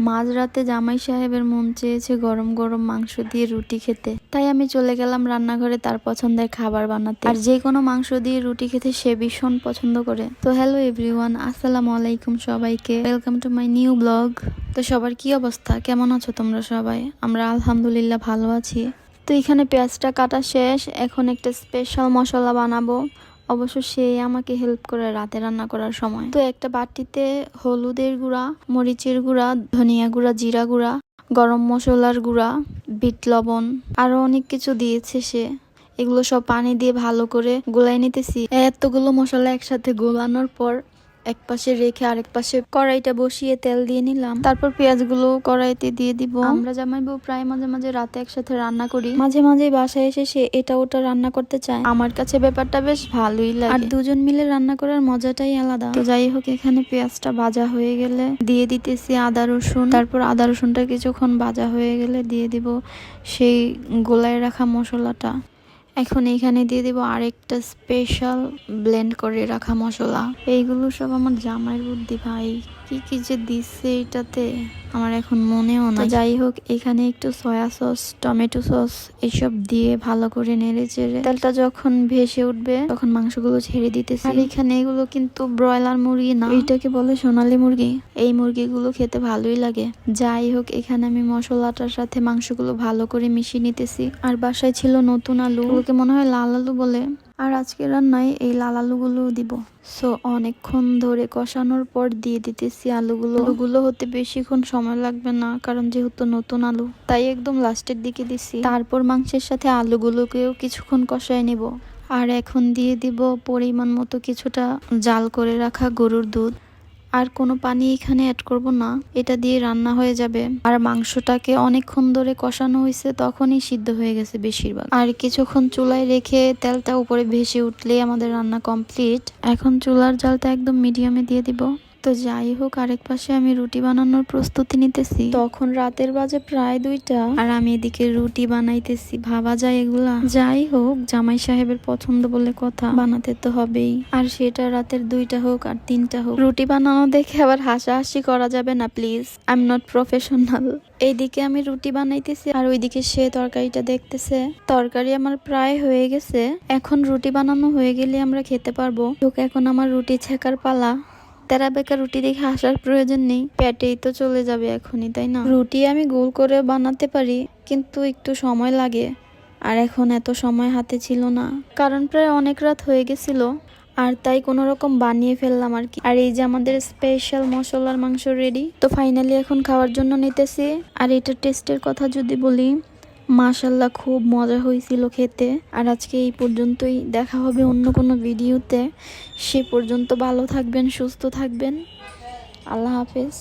মাঝরাতে জামাই সাহেবের মন চেয়েছে গরম গরম মাংস দিয়ে রুটি খেতে, তাই আমি চলে গেলাম রান্নাঘরে তার পছন্দের খাবার বানাতে। আর যে কোনো মাংস দিয়ে রুটি খেতে সে ভীষণ পছন্দ করে। তো হ্যালো এভরিওয়ান, আসসালামু আলাইকুম সবাইকে, welcome to my new blog. তো সবার কি অবস্থা, কেমন আছো তোমরা সবাই? আমরা আলহামদুলিল্লাহ ভালো আছি। তো এখানে পেঁয়াজটা কাটা শেষ, এখন একটা স্পেশাল মশলা বানাবো। অবশ্য সে আমাকে হেল্প করে রাতে রান্না করার সময়। তো একটা বাটিতে হলুদের গুঁড়া, মরিচের গুঁড়া, ধনিয়া গুঁড়া, জিরা গুঁড়া, গরম মশলার গুঁড়া, বিট লবণ, আরো অনেক কিছু দিয়েছে সে। এগুলো সব পানি দিয়ে ভালো করে গোলাই নিতেছি। এতগুলো মশলা একসাথে গোলানোর পর এক পাশে রেখে আরেক পাশে কড়াইটা বসিয়ে তেল দিয়ে নিলাম। তারপর পেঁয়াজগুলো কড়াইতে দিয়ে দিব। আমরা জামাই বউ প্রায় মাঝে মাঝে রাতে একসাথে রান্না করি। মাঝে মাঝে বাসায় এসে সে এটা ওটা রান্না করতে চায়। আমার কাছে ব্যাপারটা বেশ ভালোই লাগে, আর দুজন মিলে রান্না করার মজাটাই আলাদা। তো যাই হোক, এখানে পেঁয়াজটা ভাজা হয়ে গেলে দিয়ে দিতেছি আদা রসুন। তারপর আদা রসুনটা কিছুক্ষণ ভাজা হয়ে গেলে দিয়ে দিব সেই গোলায় রাখা মশলাটা। এখন এখানে দিয়ে দিব আরেকটা স্পেশাল ব্লেন্ড করে রাখা মশলা। এইগুলো সব আমার জামাইয়ের বুদ্ধি ভাই, কি কি যে দিচ্ছে এটাতে আমার এখন মনেও না। যাই হোক, এখানে একটু সয়া সস, টমেটো সস এইসব দিয়ে ভালো করে নেড়ে চেড়ে তেলটা যখন ভেসে উঠবে তখন মাংসগুলো ছেড়ে দিতেছি। আর এখানে এগুলো কিন্তু ব্রয়লার মুরগি না, এটাকে বলে সোনালী মুরগি। এই মুরগিগুলো খেতে ভালোই লাগে। যাই হোক, এখানে আমি মশলাটার সাথে মাংসগুলো ভালো করে মিশিয়ে নিতেছি। আর বাসায় ছিল নতুন আলু, ওকে মনে হয় লাল আলু বলে। আর আজকে রান্নায় এই লাল আলুগুলো দিব। সো অনেকক্ষণ ধরে কষানোর পর দিয়ে দিতেছি আলুগুলো হতে বেশিক্ষণ সময় লাগবে না, কারণ যেহেতু নতুন আলু, তাই একদম লাস্টের দিকে দিছি। তারপর মাংসের সাথে আলুগুলোকেও কিছুক্ষণ কষায় নিব। আর এখন দিয়ে দিব পরিমাণ মতো কিছুটা জাল করে রাখা গরুর দুধ। আর কোনো পানি এখানে অ্যাড করব না, এটা দিয়ে রান্না হয়ে যাবে। আর মাংসটাকে অনেকক্ষণ ধরে কষানো হয়েছে, তখনই সিদ্ধ হয়ে গেছে বেশিরভাগ। আর কিছুক্ষণ চুলায় রেখে তেলটা উপরে ভেসে উঠলে আমাদের রান্না কমপ্লিট। এখন চুলার জালটা একদম মিডিয়ামে দিয়ে দিব। তো যাই হোক, আরেক পাশে আমি রুটি বানানোর প্রস্তুতি নিতেছি। তখন রাতের বাজে প্রায় 2টা, আর আমি এদিকে রুটি বানাইতেছি। ভাবা যায় এগুলা? যাই হোক, জামাই সাহেবের পছন্দ বলে কথা, বানাতে তো হবেই। আর সেটা রাতের 2টা হোক আর 3টা হোক, রুটি বানানো দেখে আবার হাসাহাসি করা যাবে না please, I am not professional. এইদিকে আমি রুটি বানাইতেছি আর ওইদিকে সে তরকারিটা দেখতেছে। তরকারি আমার প্রায় হয়ে গেছে, এখন রুটি বানানো হয়ে গেলে আমরা খেতে পারবো। এখন আমার রুটি ছেঁকার পালা। তেরা বেকা রুটি দেখে আসার প্রয়োজন নেই, পেটেই তো চলে যাবে এখনই, তাই না? রুটি আমি গোল করে বানাতে পারি, কিন্তু একটু সময় লাগে। আর এখন এত সময় হাতে ছিল না, কারণ প্রায় অনেক রাত হয়ে গেছিল। আর তাই কোনো রকম বানিয়ে ফেললাম আর কি। আর এই যে আমাদের স্পেশাল মশলার মাংস রেডি। তো ফাইনালি এখন খাওয়ার জন্য নিতেছি। আর এটার টেস্টের কথা যদি বলি, মাশাল্লাহ খুব মজা হয়েছিল খেতে। আর আজকে এই পর্যন্তই, দেখা হবে অন্য কোনো ভিডিওতে। সে পর্যন্ত ভালো থাকবেন, সুস্থ থাকবেন। আল্লাহ হাফেজ।